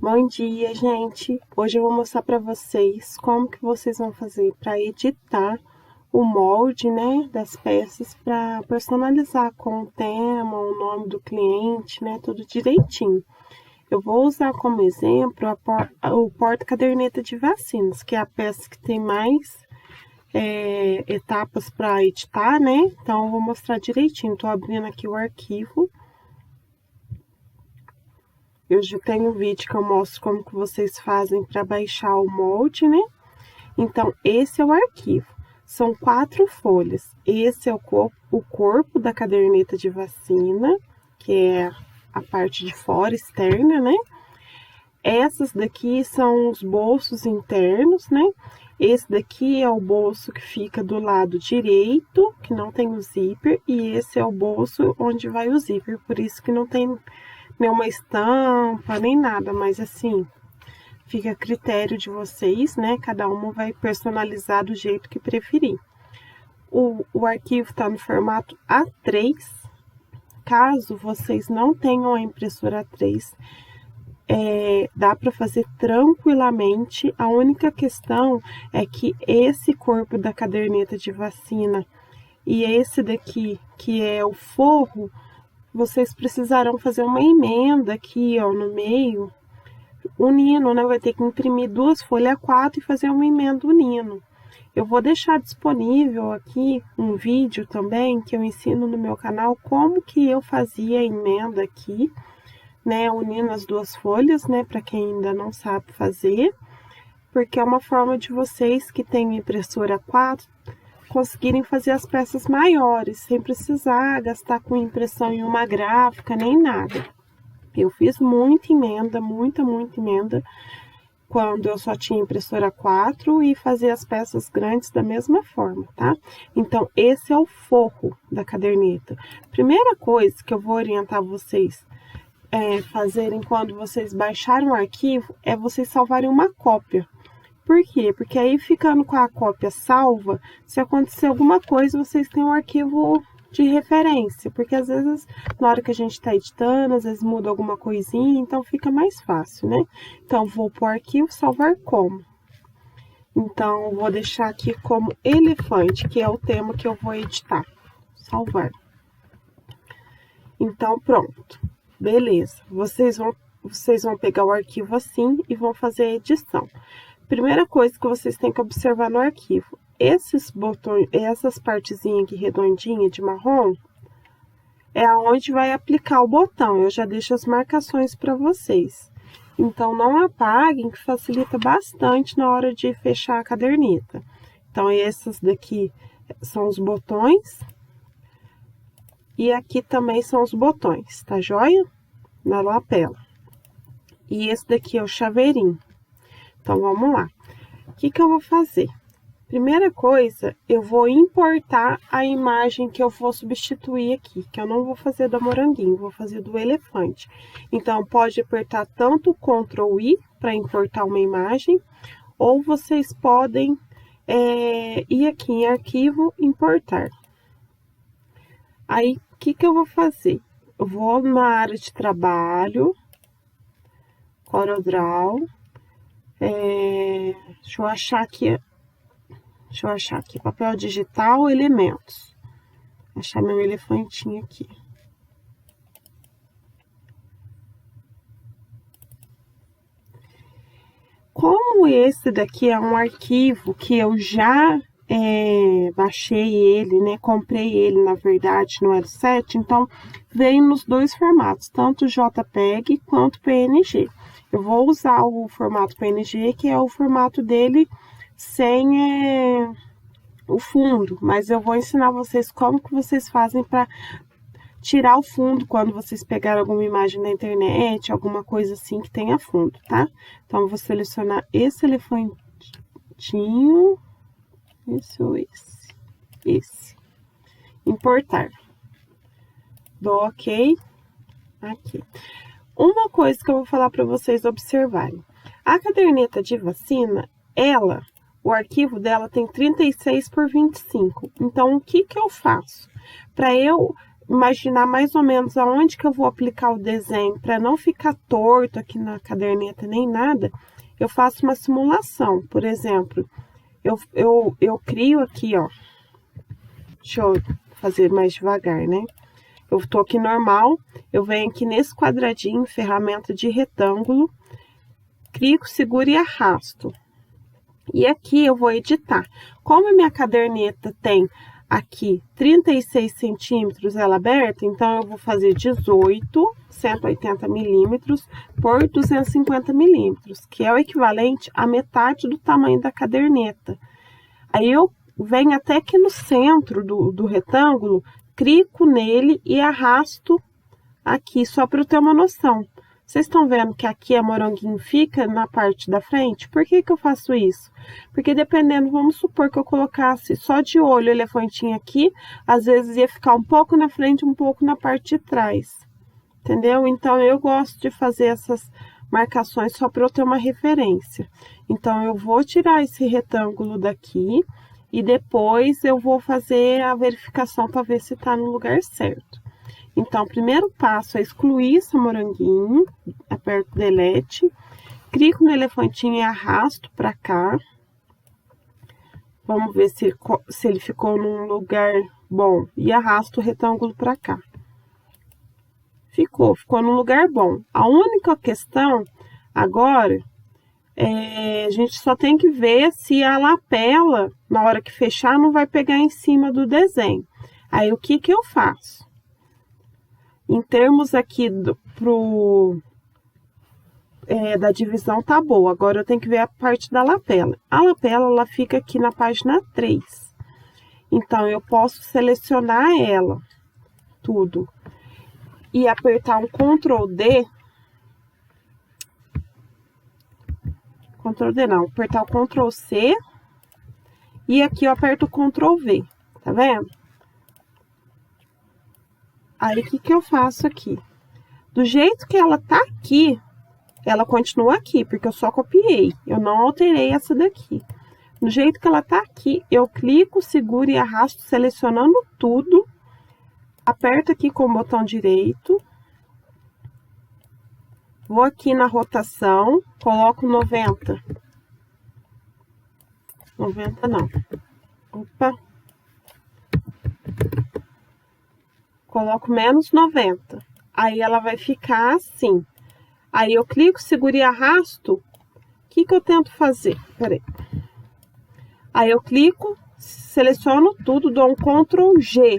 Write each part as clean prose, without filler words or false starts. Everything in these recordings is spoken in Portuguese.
Bom dia, gente! Hoje eu vou mostrar para vocês como que vocês vão fazer para editar o molde, né, das peças para personalizar com o tema, o nome do cliente, né, tudo direitinho. Eu vou usar como exemplo o porta-caderneta de vacinas, que é a peça que tem mais etapas para editar, né? Então, eu vou mostrar direitinho. Tô abrindo aqui o arquivo. Eu já tenho um vídeo que eu mostro como que vocês fazem para baixar o molde, né? Então, esse é o arquivo. São 4 folhas. Esse é o corpo da caderneta de vacina, que é a parte de fora, externa, né? Essas daqui são os bolsos internos, né? Esse daqui é o bolso que fica do lado direito, que não tem o zíper, e esse é o bolso onde vai o zíper, por isso que não tem nenhuma estampa, nem nada, mas assim, fica a critério de vocês, né? Cada uma vai personalizar do jeito que preferir. O arquivo tá no formato A3. Caso vocês não tenham a impressora A3, dá para fazer tranquilamente. A única questão é que esse corpo da caderneta de vacina e esse daqui, que é o forro, vocês precisarão fazer uma emenda aqui, ó, no meio, unindo, né? Vai ter que imprimir 2 folhas A4 e fazer uma emenda unindo. Eu vou deixar disponível aqui um vídeo também, que eu ensino no meu canal, como que eu fazia a emenda aqui, né? Unindo as 2 folhas, né? Para quem ainda não sabe fazer, porque é uma forma de vocês que têm impressora 4 conseguirem fazer as peças maiores, sem precisar gastar com impressão em uma gráfica, nem nada. Eu fiz muita emenda, muita emenda, quando eu só tinha impressora 4 e fazia as peças grandes da mesma forma, tá? Então, esse é o forro da caderneta. Primeira coisa que eu vou orientar vocês fazerem quando vocês baixarem o arquivo é vocês salvarem uma cópia. Por quê? Porque aí, ficando com a cópia salva, se acontecer alguma coisa, vocês têm um arquivo de referência. Porque às vezes, na hora que a gente está editando, às vezes muda alguma coisinha, então fica mais fácil, né? Então, vou para o arquivo, salvar como. Então, vou deixar aqui como elefante, que é o tema que eu vou editar. Salvar. Então, pronto. Beleza. Vocês vão pegar o arquivo assim e vão fazer a edição. Primeira coisa que vocês têm que observar no arquivo, esses botões, essas partezinhas aqui redondinha de marrom, é aonde vai aplicar o botão. Eu já deixo as marcações para vocês. Então, não apaguem, que facilita bastante na hora de fechar a caderneta. Então, essas daqui são os botões. E aqui também são os botões, tá joia? Na lapela. E esse daqui é o chaveirinho. Então, vamos lá. O que eu vou fazer? Primeira coisa, eu vou importar a imagem que eu vou substituir aqui, que eu não vou fazer da moranguinho, vou fazer do elefante. Então, pode apertar tanto Ctrl I para importar uma imagem, ou vocês podem ir aqui em arquivo, importar. Aí, o que eu vou fazer? Eu vou na área de trabalho, CorelDRAW. Deixa eu achar aqui, papel digital, elementos. Achar meu elefantinho aqui. Como esse daqui é um arquivo que eu já baixei ele, né? Comprei ele, na verdade, no L7, então vem nos 2 formatos, tanto JPEG quanto PNG. Eu vou usar o formato PNG, que é o formato dele sem o fundo, mas eu vou ensinar vocês como que vocês fazem para tirar o fundo quando vocês pegarem alguma imagem na internet, alguma coisa assim que tenha fundo, tá? Então, eu vou selecionar esse elefantinho, esse. Importar. Dou OK. Aqui. Uma coisa que eu vou falar para vocês observarem. A caderneta de vacina, o arquivo dela tem 36 por 25. Então, o que eu faço? Para eu imaginar mais ou menos aonde que eu vou aplicar o desenho, para não ficar torto aqui na caderneta nem nada, eu faço uma simulação. Por exemplo, eu crio aqui, ó. Deixa eu fazer mais devagar, né? Eu tô aqui normal, eu venho aqui nesse quadradinho, ferramenta de retângulo, clico, seguro e arrasto. E aqui eu vou editar. Como a minha caderneta tem aqui 36 centímetros ela aberta, então eu vou fazer 18, 180 milímetros por 250 milímetros, que é o equivalente à metade do tamanho da caderneta. Aí eu venho até aqui no centro do retângulo, clico nele e arrasto aqui, só para eu ter uma noção. Vocês estão vendo que aqui a moranguinho fica na parte da frente? Por que que eu faço isso? Porque dependendo, vamos supor que eu colocasse só de olho o elefantinho aqui, às vezes ia ficar um pouco na frente, um pouco na parte de trás. Entendeu? Então, eu gosto de fazer essas marcações só para eu ter uma referência. Então, eu vou tirar esse retângulo daqui e depois eu vou fazer a verificação para ver se está no lugar certo. Então, o primeiro passo é excluir esse moranguinho, aperto Delete, clico no elefantinho e arrasto para cá. Vamos ver se ele ficou num lugar bom. E arrasto o retângulo para cá. Ficou num lugar bom. A única questão agora a gente só tem que ver se a lapela, na hora que fechar, não vai pegar em cima do desenho. Aí, o que que eu faço? Em termos aqui da divisão tá boa. Agora eu tenho que ver a parte da lapela. A lapela, ela fica aqui na página 3. Então, eu posso selecionar ela, tudo. E apertar um Ctrl D. Ctrl D não, apertar o Ctrl C. E aqui eu aperto o Ctrl V, tá vendo? Aí, o que que eu faço aqui? Do jeito que ela tá aqui, ela continua aqui, porque eu só copiei. Eu não alterei essa daqui. Do jeito que ela tá aqui, eu clico, seguro e arrasto, selecionando tudo. Aperto aqui com o botão direito. Vou aqui na rotação, coloco 90. 90 não. Opa. Coloco menos 90. Aí, ela vai ficar assim. Aí, eu clico, seguro e arrasto. O que que eu tento fazer? Peraí. Aí, eu clico, seleciono tudo, dou um Ctrl G.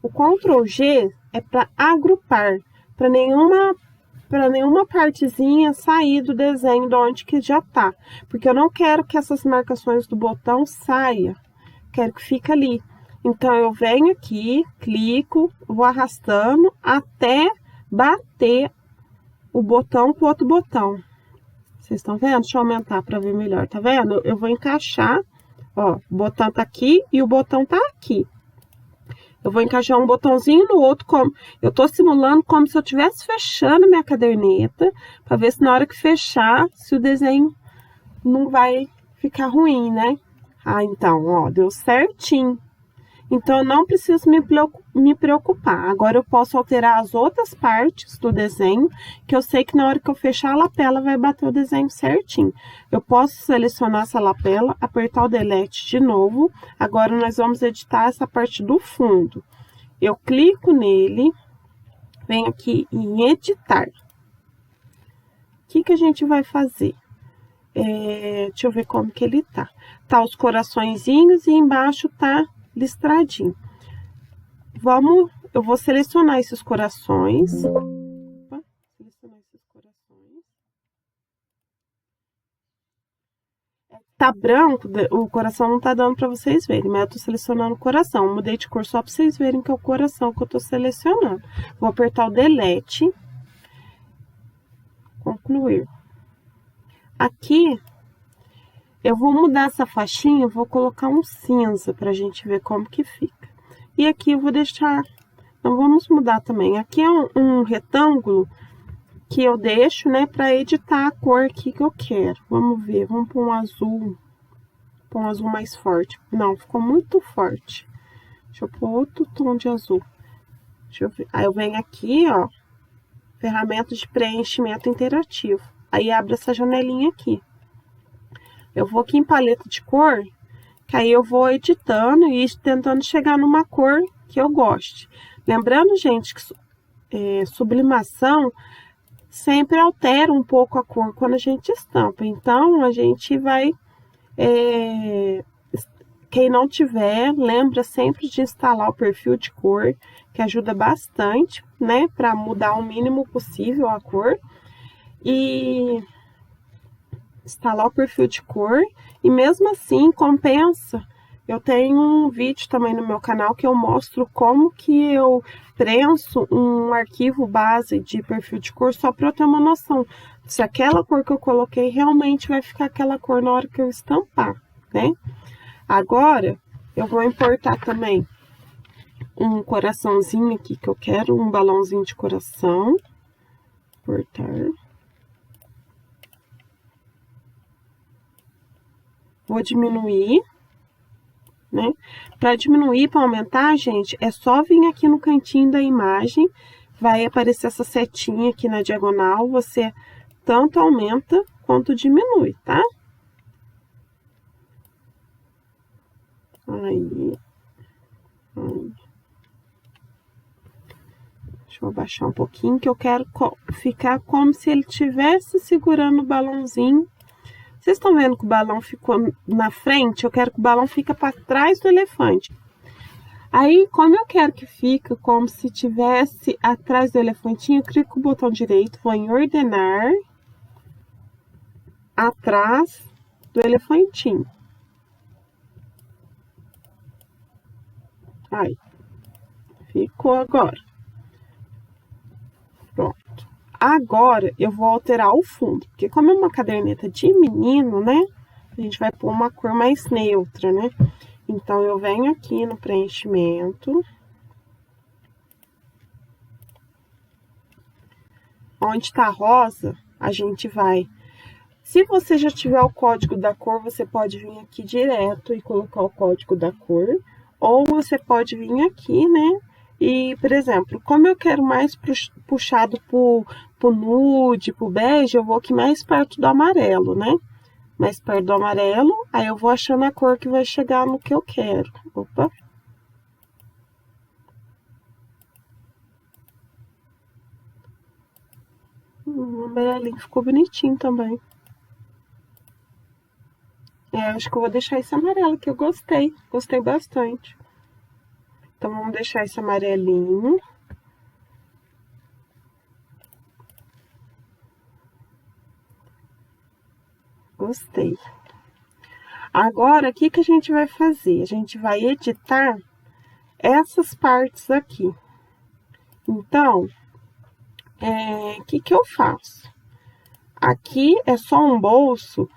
O Ctrl G é para agrupar, para nenhuma partezinha sair do desenho de onde que já tá. Porque eu não quero que essas marcações do botão saia. Quero que fique ali. Então, eu venho aqui, clico, vou arrastando até bater o botão com o outro botão. Vocês estão vendo? Deixa eu aumentar para ver melhor, tá vendo? Eu vou encaixar, ó, o botão tá aqui e o botão tá aqui. Eu vou encaixar um botãozinho no outro, como eu tô simulando como se eu estivesse fechando minha caderneta, para ver se na hora que fechar, se o desenho não vai ficar ruim, né? Ah, então, ó, deu certinho. Então, eu não preciso me preocupar. Agora, eu posso alterar as outras partes do desenho, que eu sei que na hora que eu fechar a lapela, vai bater o desenho certinho. Eu posso selecionar essa lapela, apertar o Delete de novo. Agora, nós vamos editar essa parte do fundo. Eu clico nele, venho aqui em Editar. O que que a gente vai fazer? Deixa eu ver como que ele tá. Tá os coraçõezinhos e embaixo tá listradinho. Eu vou selecionar esses corações. Opa, selecionar esses corações. Tá branco, o coração não tá dando para vocês verem, mas eu tô selecionando o coração. Eu mudei de cor só para vocês verem que é o coração que eu tô selecionando. Vou apertar o Delete. Concluir. Aqui, eu vou mudar essa faixinha, vou colocar um cinza pra gente ver como que fica. E aqui eu vou deixar, então vamos mudar também. Aqui é um retângulo que eu deixo, né, pra editar a cor aqui que eu quero. Vamos ver, vamos pôr um azul mais forte. Não, ficou muito forte. Deixa eu pôr outro tom de azul. Deixa eu ver. Aí eu venho aqui, ó, ferramenta de preenchimento interativo. Aí abre essa janelinha aqui. Eu vou aqui em paleta de cor, que aí eu vou editando e tentando chegar numa cor que eu goste. Lembrando, gente, que sublimação sempre altera um pouco a cor quando a gente estampa. Então, a gente vai... quem não tiver, lembra sempre de instalar o perfil de cor, que ajuda bastante, né? Para mudar o mínimo possível a cor. E instalar o perfil de cor. E mesmo assim, compensa. Eu tenho um vídeo também no meu canal que eu mostro como que eu prenso um arquivo base de perfil de cor, só para eu ter uma noção se aquela cor que eu coloquei realmente vai ficar aquela cor na hora que eu estampar, né? Agora, eu vou importar também um coraçãozinho aqui, que eu quero um balãozinho de coração. Importar. Vou diminuir, né? Para diminuir, para aumentar, gente, é só vir aqui no cantinho da imagem, vai aparecer essa setinha aqui na diagonal, você tanto aumenta quanto diminui, tá? Aí. Deixa eu abaixar um pouquinho, que eu quero ficar como se ele estivesse segurando o balãozinho. Vocês estão vendo que o balão ficou na frente? Eu quero que o balão fique para trás do elefante. Aí, como eu quero que fique como se estivesse atrás do elefantinho, eu clico com o botão direito, vou em ordenar, atrás do elefantinho. Aí, ficou agora. Pronto. Agora, eu vou alterar o fundo, porque como é uma caderneta de menino, né? A gente vai pôr uma cor mais neutra, né? Então, eu venho aqui no preenchimento. Onde tá rosa, a gente vai... Se você já tiver o código da cor, você pode vir aqui direto e colocar o código da cor. Ou você pode vir aqui, né? E, por exemplo, como eu quero mais puxado pro nude, pro bege, eu vou aqui mais perto do amarelo, né? Mais perto do amarelo, aí eu vou achando a cor que vai chegar no que eu quero. Opa! O amarelinho ficou bonitinho também. Acho que eu vou deixar esse amarelo, que eu gostei. Gostei bastante. Então, vamos deixar esse amarelinho. Gostei. Agora, o que que a gente vai fazer? A gente vai editar essas partes aqui. Então, o que que eu faço? Aqui é só um bolso.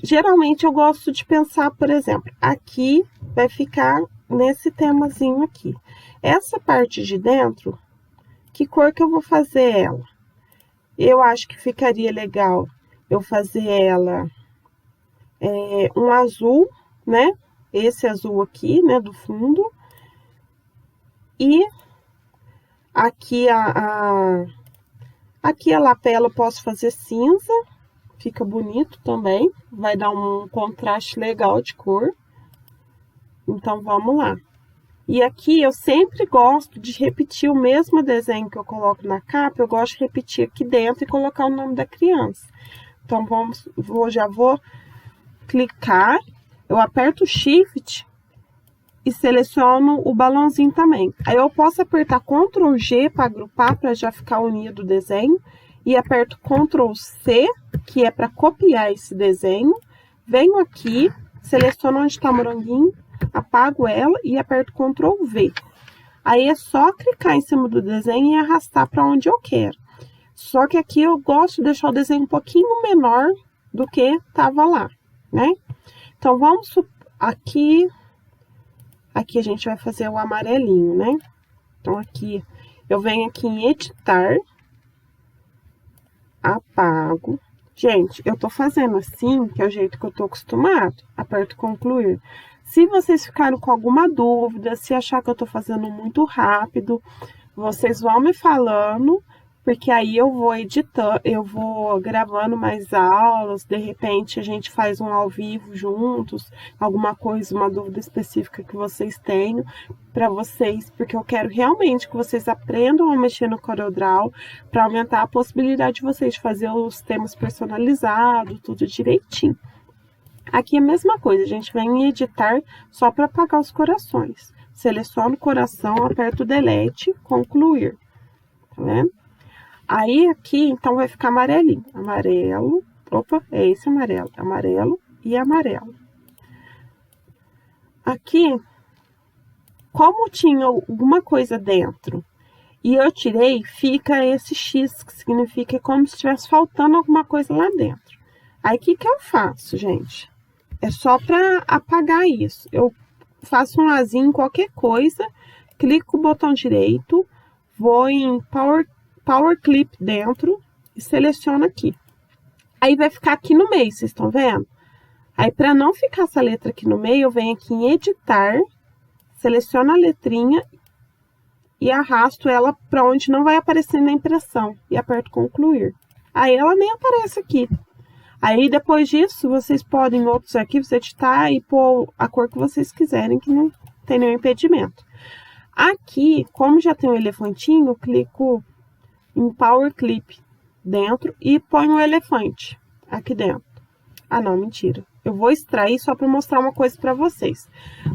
Geralmente, eu gosto de pensar, por exemplo, aqui vai ficar nesse temazinho aqui. Essa parte de dentro, que cor que eu vou fazer ela? Eu acho que ficaria legal eu fazer ela um azul, né? Esse azul aqui, né, do fundo. E aqui aqui a lapela eu posso fazer cinza, fica bonito também, vai dar um contraste legal de cor. Então, vamos lá. E aqui eu sempre gosto de repetir o mesmo desenho que eu coloco na capa, eu gosto de repetir aqui dentro e colocar o nome da criança. Então, já vou clicar, eu aperto o Shift e seleciono o balãozinho também. Aí eu posso apertar Ctrl G para agrupar, para já ficar unido o desenho, e aperto Ctrl C, que é para copiar esse desenho. Venho aqui, seleciono onde está o moranguinho, apago ela e aperto Ctrl V. Aí é só clicar em cima do desenho e arrastar para onde eu quero. Só que aqui eu gosto de deixar o desenho um pouquinho menor do que estava lá, né? Então, vamos aqui a gente vai fazer o amarelinho, né? Então, aqui, eu venho aqui em editar, apago. Gente, eu tô fazendo assim, que é o jeito que eu tô acostumado. Aperto concluir. Se vocês ficaram com alguma dúvida, se achar que eu tô fazendo muito rápido, Vocês vão me falando, porque aí eu vou editando, eu vou gravando mais aulas, de repente a gente faz um ao vivo juntos, alguma coisa, uma dúvida específica que vocês tenham para vocês, porque eu quero realmente que vocês aprendam a mexer no CorelDRAW para aumentar a possibilidade de vocês de fazer os temas personalizados, tudo direitinho. Aqui é a mesma coisa, a gente vem em editar só para apagar os corações. Seleciono o coração, aperto o delete, concluir, tá vendo? Aí aqui, então, vai ficar amarelinho. Amarelo, opa, é esse amarelo. Amarelo e amarelo. Aqui, como tinha alguma coisa dentro e eu tirei, fica esse X, que significa como se estivesse faltando alguma coisa lá dentro. Aí, o que eu faço, gente? É só para apagar isso. Eu faço um azinho em qualquer coisa, clico o botão direito, vou em Power Clip dentro e seleciono aqui. Aí vai ficar aqui no meio, vocês estão vendo? Aí para não ficar essa letra aqui no meio, eu venho aqui em editar, seleciono a letrinha e arrasto ela para onde não vai aparecer na impressão e aperto concluir. Aí ela nem aparece aqui. Aí depois disso, vocês podem em outros arquivos editar e pôr a cor que vocês quiserem, que não tem nenhum impedimento. Aqui, como já tem um elefantinho, eu clico em Power Clip dentro e ponho o elefante aqui dentro. Ah, não, mentira. Eu vou extrair só para mostrar uma coisa para vocês.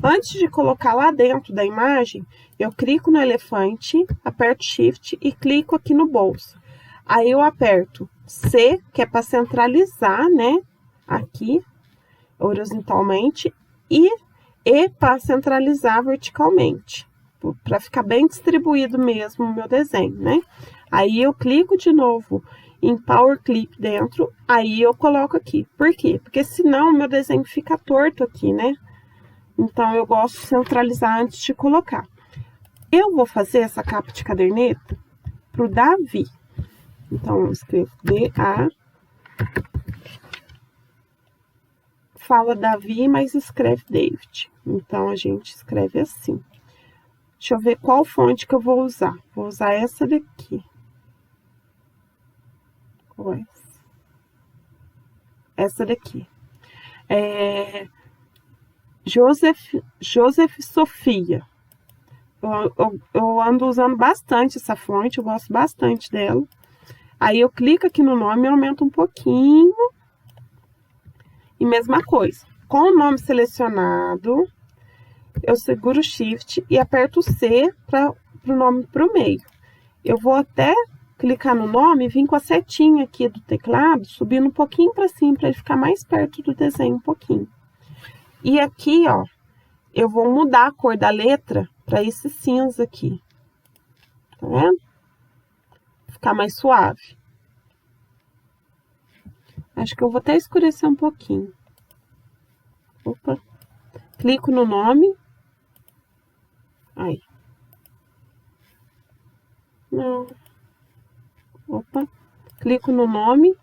Antes de colocar lá dentro da imagem, eu clico no elefante, aperto Shift e clico aqui no bolso. Aí eu aperto C, que é para centralizar, né? Aqui, horizontalmente, e E para centralizar verticalmente, para ficar bem distribuído mesmo o meu desenho, né? Aí eu clico de novo em Power Clip dentro, aí eu coloco aqui. Por quê? Porque senão o meu desenho fica torto aqui, né? Então eu gosto de centralizar antes de colocar. Eu vou fazer essa capa de caderneta pro Davi. Então eu escrevo D-A. Fala Davi, mas escreve David. Então a gente escreve assim. Deixa eu ver qual fonte que eu vou usar. Vou usar essa daqui. Essa daqui. Joseph Sofia. Eu ando usando bastante essa fonte, eu gosto bastante dela. Aí eu clico aqui no nome e aumento um pouquinho. E mesma coisa. Com o nome selecionado, eu seguro o Shift e aperto o C para o nome para o meio. Eu vou até clicar no nome e vir com a setinha aqui do teclado, subindo um pouquinho para cima, para ele ficar mais perto do desenho um pouquinho. E aqui, ó, eu vou mudar a cor da letra para esse cinza aqui. Tá vendo? Ficar mais suave. Acho que eu vou até escurecer um pouquinho. Opa. Clico no nome. Aí. Não. Opa. Clico no nome.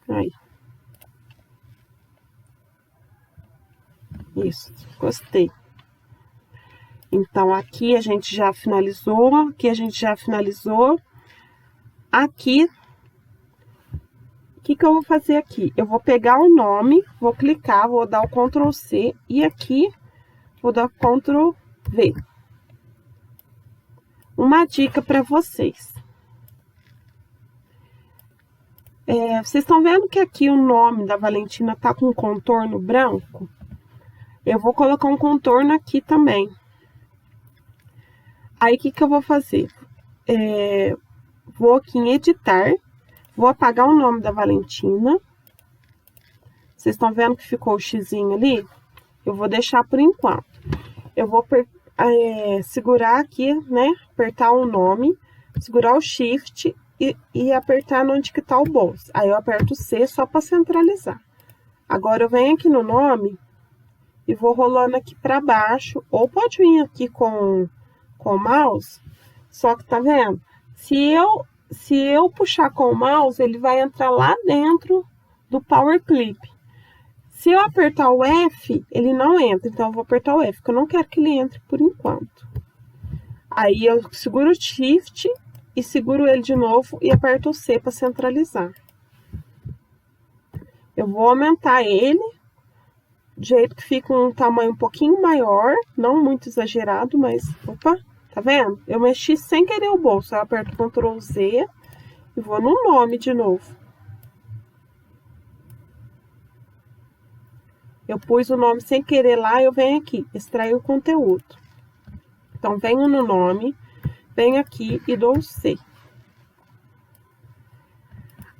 Aí. Isso. Gostei. Então, aqui a gente já finalizou. Aqui a gente já finalizou. Aqui. O que eu vou fazer aqui? Eu vou pegar o nome, vou clicar, vou dar o Ctrl C e aqui vou dar Ctrl V. Uma dica para vocês. Vocês estão vendo que aqui o nome da Valentina tá com um contorno branco? Eu vou colocar um contorno aqui também. Aí, o que eu vou fazer? Vou aqui em editar. Vou apagar o nome da Valentina. Vocês estão vendo que ficou o xizinho ali? Eu vou deixar por enquanto. Eu vou segurar aqui, né? Apertar o nome, segurar o Shift e apertar onde que tá o bolso. Aí eu aperto o C só para centralizar. Agora eu venho aqui no nome e vou rolando aqui para baixo. Ou pode vir aqui com o mouse. Só que tá vendo? Se eu puxar com o mouse, ele vai entrar lá dentro do Power Clip. Se eu apertar o F, ele não entra. Então, eu vou apertar o F, porque eu não quero que ele entre por enquanto. Aí eu seguro o Shift e seguro ele de novo e aperto o C para centralizar. Eu vou aumentar ele, de jeito que fica um tamanho um pouquinho maior, não muito exagerado, mas, opa, tá vendo? Eu mexi sem querer o bolso, eu aperto Ctrl Z e vou no nome de novo. Eu pus o nome sem querer lá, eu venho aqui, extrair o conteúdo. Então, venho no nome, venho aqui e dou o C.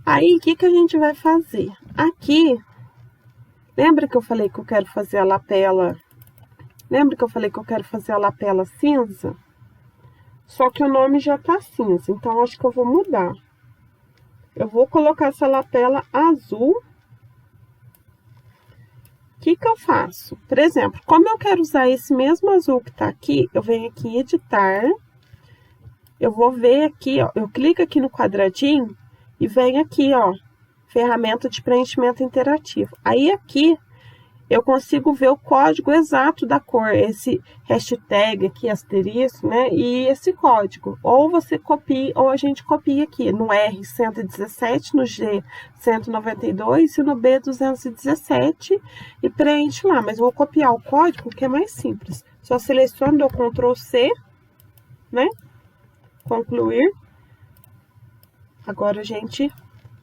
Aí, o que que a gente vai fazer? Aqui, lembra que eu falei que eu quero fazer a lapela? Lembra que eu falei que eu quero fazer a lapela cinza? Só que o nome já tá cinza, então acho que eu vou mudar. Eu vou colocar essa lapela azul. O que que eu faço? Por exemplo, como eu quero usar esse mesmo azul que tá aqui, eu venho aqui em editar. Eu vou ver aqui, ó, eu clico aqui no quadradinho e venho aqui, ó, ferramenta de preenchimento interativo. Aí aqui eu consigo ver o código exato da cor, esse hashtag aqui, asterisco, né? E esse código. Ou você copia, ou a gente copia aqui no R117, no G192 e no B217 e preenche lá. Mas eu vou copiar o código que é mais simples. Só seleciono, dou Ctrl C, né? Concluir. Agora a gente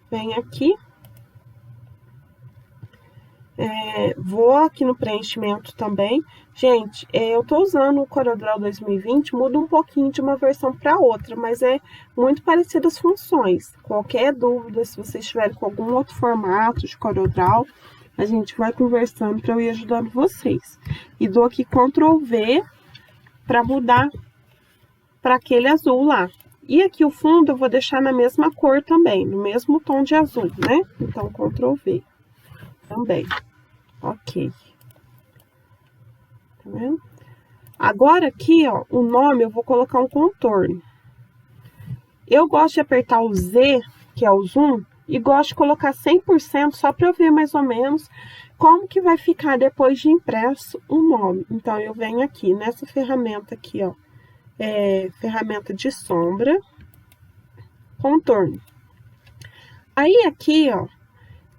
vem aqui. Vou aqui no preenchimento também. Gente, eu tô usando o CorelDRAW 2020, muda um pouquinho de uma versão para outra, mas é muito parecido as funções. Qualquer dúvida, se vocês estiverem com algum outro formato de CorelDRAW, a gente vai conversando para eu ir ajudando vocês. E dou aqui Ctrl V para mudar para aquele azul lá. E aqui o fundo eu vou deixar na mesma cor também, no mesmo tom de azul, né? Então, Ctrl V também. Ok. Tá vendo? Agora aqui, ó, o nome eu vou colocar um contorno. Eu gosto de apertar o Z, que é o zoom, e gosto de colocar 100% só para eu ver mais ou menos como que vai ficar depois de impresso o nome. Então, eu venho aqui nessa ferramenta aqui, ó, ferramenta de sombra, contorno. Aí aqui, ó,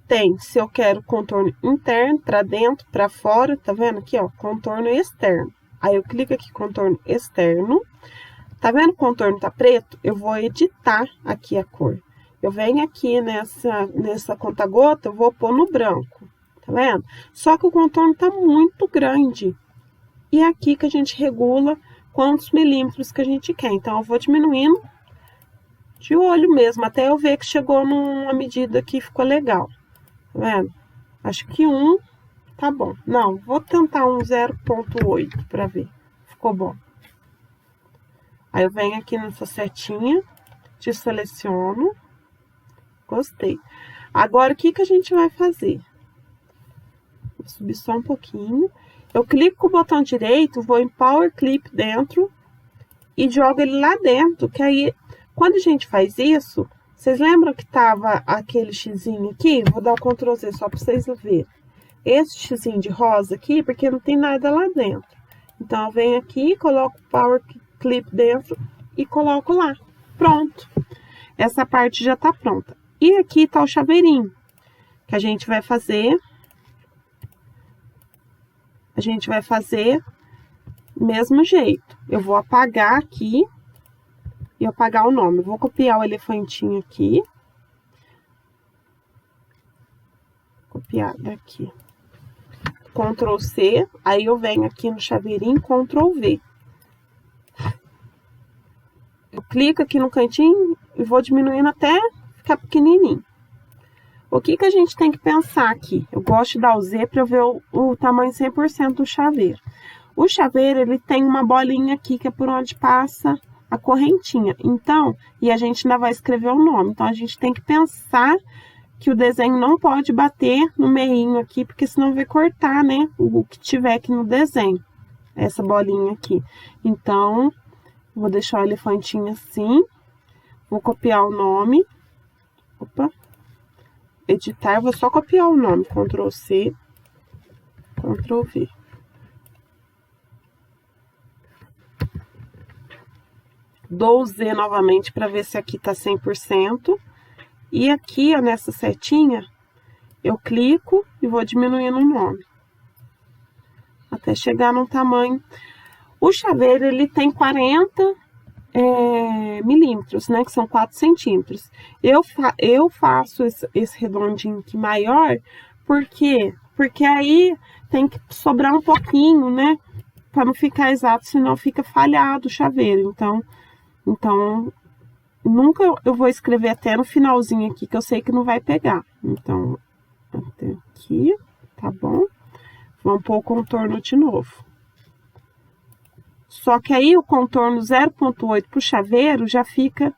tem, se eu quero contorno interno, para dentro, para fora, tá vendo aqui, ó, contorno externo. Aí eu clico aqui, contorno externo. Tá vendo o contorno tá preto? Eu vou editar aqui a cor. Eu venho aqui nessa conta-gota, eu vou pôr no branco, tá vendo? Só que o contorno tá muito grande. E é aqui que a gente regula quantos milímetros que a gente quer. Então, eu vou diminuindo de olho mesmo, até eu ver que chegou numa medida que ficou legal. Tá vendo? Acho que tá bom. Não, vou tentar um 0,8 para ver. Ficou bom. Aí eu venho aqui nessa setinha, deseleciono. Gostei. Agora, o que que a gente vai fazer? Vou subir só um pouquinho. Eu clico com o botão direito, vou em Power Clip dentro e jogo ele lá dentro, que aí, quando a gente faz isso, vocês lembram que tava aquele xizinho aqui? Vou dar o Ctrl Z só para vocês verem. Esse xizinho de rosa aqui, porque não tem nada lá dentro. Então, eu venho aqui, coloco o Power Clip dentro e coloco lá. Pronto. Essa parte já tá pronta. E aqui tá o chaveirinho, que a gente vai fazer. A gente vai fazer do mesmo jeito. Eu vou apagar aqui e apagar o nome. Eu vou copiar o elefantinho aqui. Copiar daqui. Ctrl C, aí eu venho aqui no chaveirinho, Ctrl V. Eu clico aqui no cantinho e vou diminuindo até ficar pequenininho. O que que a gente tem que pensar aqui? Eu gosto de dar o Z para eu ver o tamanho 100% do chaveiro. O chaveiro, ele tem uma bolinha aqui, que é por onde passa a correntinha. Então, e a gente ainda vai escrever o nome. Então, a gente tem que pensar que o desenho não pode bater no meinho aqui, porque senão vai cortar, né? O que tiver aqui no desenho. Essa bolinha aqui. Então, vou deixar o elefantinho assim. Vou copiar o nome. Opa. Editar, vou só copiar o nome. Ctrl C. Ctrl V. dou o Z novamente para ver se aqui tá 100%. E aqui, ó, nessa setinha, eu clico e vou diminuindo o nome. Até chegar num tamanho. O chaveiro, ele tem 40 milímetros, né? Que são 4 centímetros. Eu faço esse redondinho aqui maior, por quê? Porque aí tem que sobrar um pouquinho, né? Para não ficar exato, senão fica falhado o chaveiro. Então, nunca eu vou escrever até no finalzinho aqui, que eu sei que não vai pegar. Então, até aqui, tá bom? Vamos pôr o contorno de novo. Só que aí o contorno 0,8 pro chaveiro já fica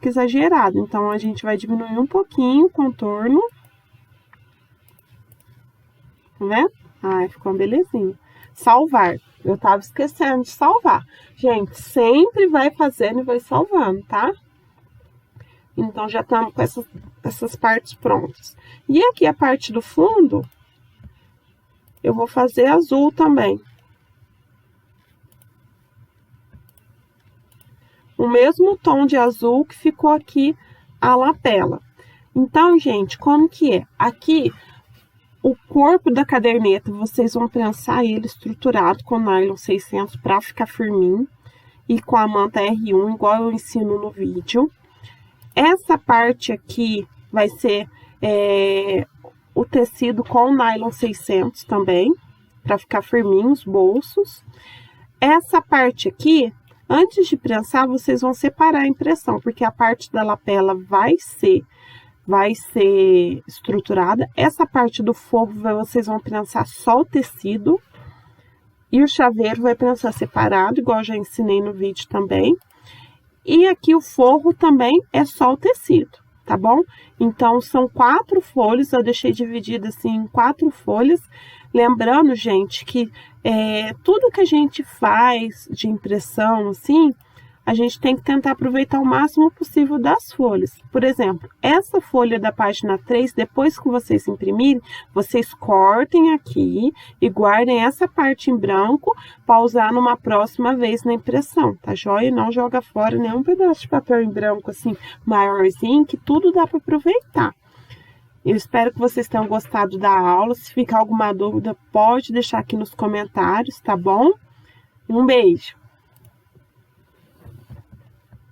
exagerado. Então, a gente vai diminuir um pouquinho o contorno. Tá vendo? Ai, ficou uma belezinha. Salvar. Eu tava esquecendo de salvar. Gente, sempre vai fazendo e vai salvando, tá? Então, já estamos com essas partes prontas. E aqui a parte do fundo, eu vou fazer azul também. O mesmo tom de azul que ficou aqui a lapela. Então, gente, como que é? Aqui, o corpo da caderneta, vocês vão prensar ele estruturado com nylon 600 para ficar firminho. E com a manta R1, igual eu ensino no vídeo. Essa parte aqui vai ser o tecido com nylon 600 também, para ficar firminho os bolsos. Essa parte aqui, antes de prensar, vocês vão separar a impressão, porque a parte da lapela vai ser estruturada. Essa parte do forro, vocês vão prensar só o tecido. E o chaveiro vai prensar separado, igual eu já ensinei no vídeo também. E aqui o forro também é só o tecido, tá bom? Então, são 4 folhas, eu deixei dividido assim em 4 folhas. Lembrando, gente, que tudo que a gente faz de impressão, assim, a gente tem que tentar aproveitar o máximo possível das folhas. Por exemplo, essa folha da página 3, depois que vocês imprimirem, vocês cortem aqui e guardem essa parte em branco para usar numa próxima vez na impressão, tá joia? Não joga fora nenhum pedaço de papel em branco assim, maiorzinho, que tudo dá para aproveitar. Eu espero que vocês tenham gostado da aula. Se ficar alguma dúvida, pode deixar aqui nos comentários, tá bom? Um beijo!